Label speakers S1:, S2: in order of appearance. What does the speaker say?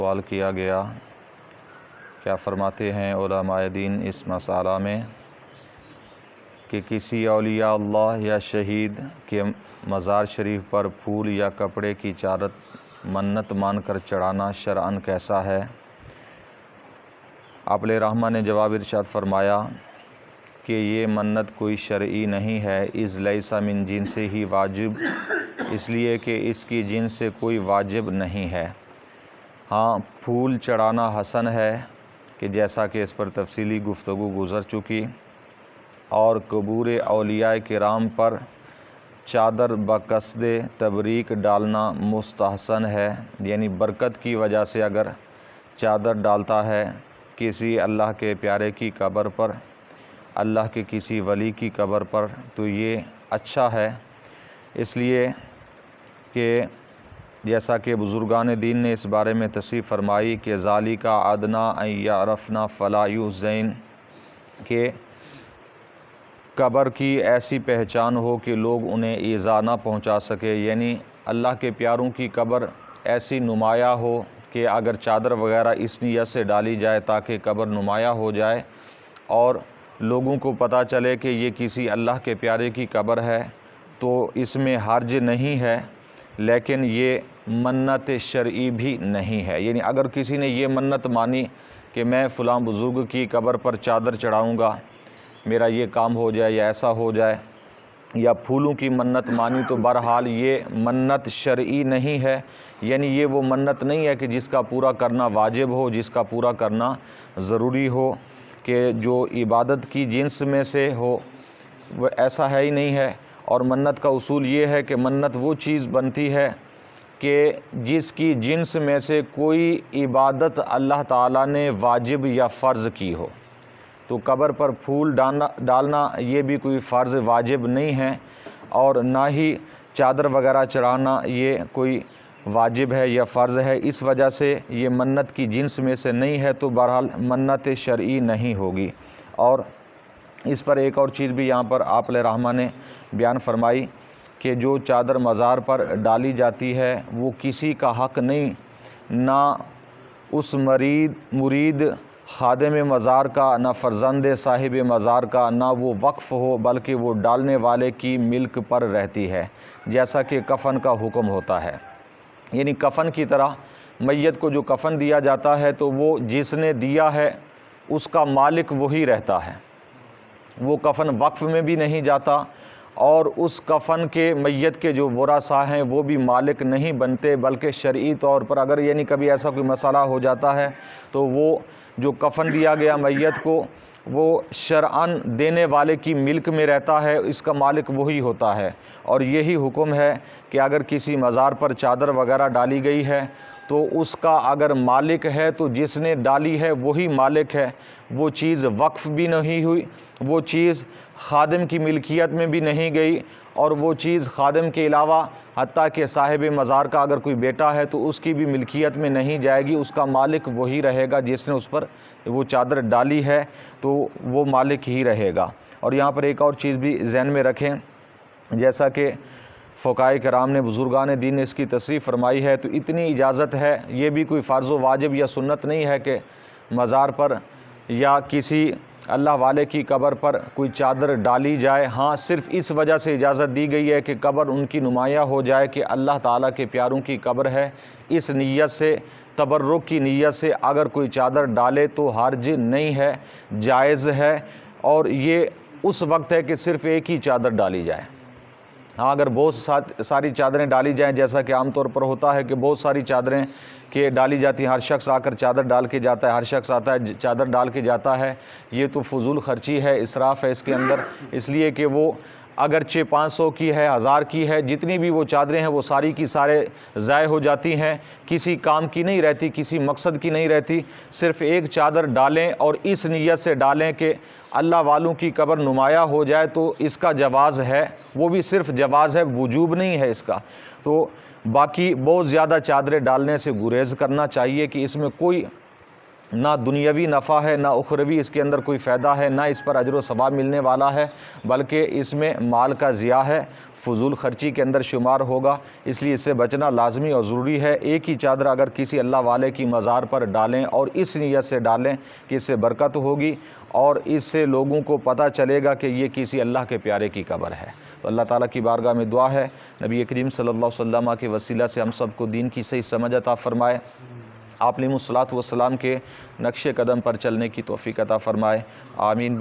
S1: سوال کیا گیا، کیا فرماتے ہیں علماء دین اس مسئلہ میں کہ کسی اولیاء اللہ یا شہید کے مزار شریف پر پھول یا کپڑے کی چادر منت مان کر چڑھانا شرعاً کیسا ہے؟ آپ علیہ رحمہ نے جواب ارشاد فرمایا کہ یہ منت کوئی شرعی نہیں ہے، اذ لیس من جنس ہی واجب، اس لیے کہ اس کی جنس سے کوئی واجب نہیں ہے۔ ہاں، پھول چڑھانا حسن ہے کہ جیسا کہ اس پر تفصیلی گفتگو گزر چکی، اور قبور اولیاء کرام پر چادر بقصد تبریک ڈالنا مستحسن ہے، یعنی برکت کی وجہ سے اگر چادر ڈالتا ہے کسی اللہ کے پیارے کی قبر پر، اللہ کے کسی ولی کی قبر پر، تو یہ اچھا ہے، اس لیے کہ جیسا کہ بزرگان دین نے اس بارے میں تصریح فرمائی کہ ذالک ادنیٰ ان یعرفن فلا یؤذین، کہ قبر کی ایسی پہچان ہو کہ لوگ انہیں ایذا نہ پہنچا سکے، یعنی اللہ کے پیاروں کی قبر ایسی نمایاں ہو کہ اگر چادر وغیرہ اس نیت سے ڈالی جائے تاکہ قبر نمایاں ہو جائے اور لوگوں کو پتہ چلے کہ یہ کسی اللہ کے پیارے کی قبر ہے، تو اس میں حرج نہیں ہے، لیکن یہ منت شرعی بھی نہیں ہے۔ یعنی اگر کسی نے یہ منت مانی کہ میں فلاں بزرگ کی قبر پر چادر چڑھاؤں گا، میرا یہ کام ہو جائے یا ایسا ہو جائے، یا پھولوں کی منت مانی، تو بہرحال یہ منت شرعی نہیں ہے، یعنی یہ وہ منت نہیں ہے کہ جس کا پورا کرنا واجب ہو، جس کا پورا کرنا ضروری ہو، کہ جو عبادت کی جنس میں سے ہو، وہ ایسا ہے ہی نہیں ہے۔ اور منت کا اصول یہ ہے کہ منت وہ چیز بنتی ہے کہ جس کی جنس میں سے کوئی عبادت اللہ تعالیٰ نے واجب یا فرض کی ہو، تو قبر پر پھول ڈالنا یہ بھی کوئی فرض واجب نہیں ہے، اور نہ ہی چادر وغیرہ چڑھانا یہ کوئی واجب ہے یا فرض ہے، اس وجہ سے یہ منت کی جنس میں سے نہیں ہے، تو بہرحال منت شرعی نہیں ہوگی۔ اور اس پر ایک اور چیز بھی یہاں پر آپ علیہ رحمہ نے بیان فرمائی کہ جو چادر مزار پر ڈالی جاتی ہے وہ کسی کا حق نہیں، نہ اس مرید خادم مزار کا، نہ فرزند صاحب مزار کا، نہ وہ وقف ہو، بلکہ وہ ڈالنے والے کی ملک پر رہتی ہے، جیسا کہ کفن کا حکم ہوتا ہے۔ یعنی کفن کی طرح میت کو جو کفن دیا جاتا ہے تو وہ جس نے دیا ہے اس کا مالک وہی رہتا ہے، وہ کفن وقف میں بھی نہیں جاتا، اور اس کفن کے میت کے جو ورثاء ہیں وہ بھی مالک نہیں بنتے، بلکہ شرعی طور پر اگر یعنی کبھی ایسا کوئی مسئلہ ہو جاتا ہے تو وہ جو کفن دیا گیا میت کو، وہ شرعاً دینے والے کی ملک میں رہتا ہے، اس کا مالک وہی ہوتا ہے۔ اور یہی حکم ہے کہ اگر کسی مزار پر چادر وغیرہ ڈالی گئی ہے تو اس کا اگر مالک ہے تو جس نے ڈالی ہے وہی مالک ہے، وہ چیز وقف بھی نہیں ہوئی، وہ چیز خادم کی ملکیت میں بھی نہیں گئی، اور وہ چیز خادم کے علاوہ حتیٰ کہ صاحب مزار کا اگر کوئی بیٹا ہے تو اس کی بھی ملکیت میں نہیں جائے گی، اس کا مالک وہی رہے گا، جس نے اس پر وہ چادر ڈالی ہے تو وہ مالک ہی رہے گا۔ اور یہاں پر ایک اور چیز بھی ذہن میں رکھیں، جیسا کہ فقہاء کرام نے، بزرگان دین نے اس کی تصریح فرمائی ہے، تو اتنی اجازت ہے، یہ بھی کوئی فرض و واجب یا سنت نہیں ہے کہ مزار پر یا کسی اللہ والے کی قبر پر کوئی چادر ڈالی جائے۔ ہاں، صرف اس وجہ سے اجازت دی گئی ہے کہ قبر ان کی نمایاں ہو جائے کہ اللہ تعالیٰ کے پیاروں کی قبر ہے، اس نیت سے، تبرک کی نیت سے اگر کوئی چادر ڈالے تو حرج نہیں ہے، جائز ہے، اور یہ اس وقت ہے کہ صرف ایک ہی چادر ڈالی جائے۔ ہاں، اگر بہت ساری چادریں ڈالی جائیں، جیسا کہ عام طور پر ہوتا ہے کہ بہت ساری چادریں کہ ڈالی جاتی ہیں، ہر شخص آ کر چادر ڈال کے جاتا ہے، ہر شخص آتا ہے چادر ڈال کے جاتا ہے، یہ تو فضول خرچی ہے، اسراف ہے اس کے اندر، اس لیے کہ وہ اگرچہ 500 کی ہے، 1000 کی ہے، جتنی بھی وہ چادریں ہیں وہ ساری کی سارے ضائع ہو جاتی ہیں، کسی کام کی نہیں رہتی، کسی مقصد کی نہیں رہتی۔ صرف ایک چادر ڈالیں اور اس نیت سے ڈالیں کہ اللہ والوں کی قبر نمایاں ہو جائے، تو اس کا جواز ہے، وہ بھی صرف جواز ہے، وجوب نہیں ہے اس کا۔ تو باقی بہت زیادہ چادریں ڈالنے سے گریز کرنا چاہیے کہ اس میں کوئی نہ دنیاوی نفع ہے نہ اخروی اس کے اندر کوئی فائدہ ہے، نہ اس پر اجر و ثواب ملنے والا ہے، بلکہ اس میں مال کا ضیاع ہے، فضول خرچی کے اندر شمار ہوگا، اس لیے اس سے بچنا لازمی اور ضروری ہے۔ ایک ہی چادر اگر کسی اللہ والے کی مزار پر ڈالیں اور اس نیت سے ڈالیں کہ اس سے برکت ہوگی اور اس سے لوگوں کو پتہ چلے گا کہ یہ کسی اللہ کے پیارے کی قبر ہے، تو اللہ تعالیٰ کی بارگاہ میں دعا ہے نبی کریم صلی اللہ علیہ وسلم کے وسیلہ سے ہم سب کو دین کی صحیح سمجھ عطا فرمائے، آپ علیہ الصلوۃ والسلام کے نقش قدم پر چلنے کی توفیق عطا فرمائے، آمین۔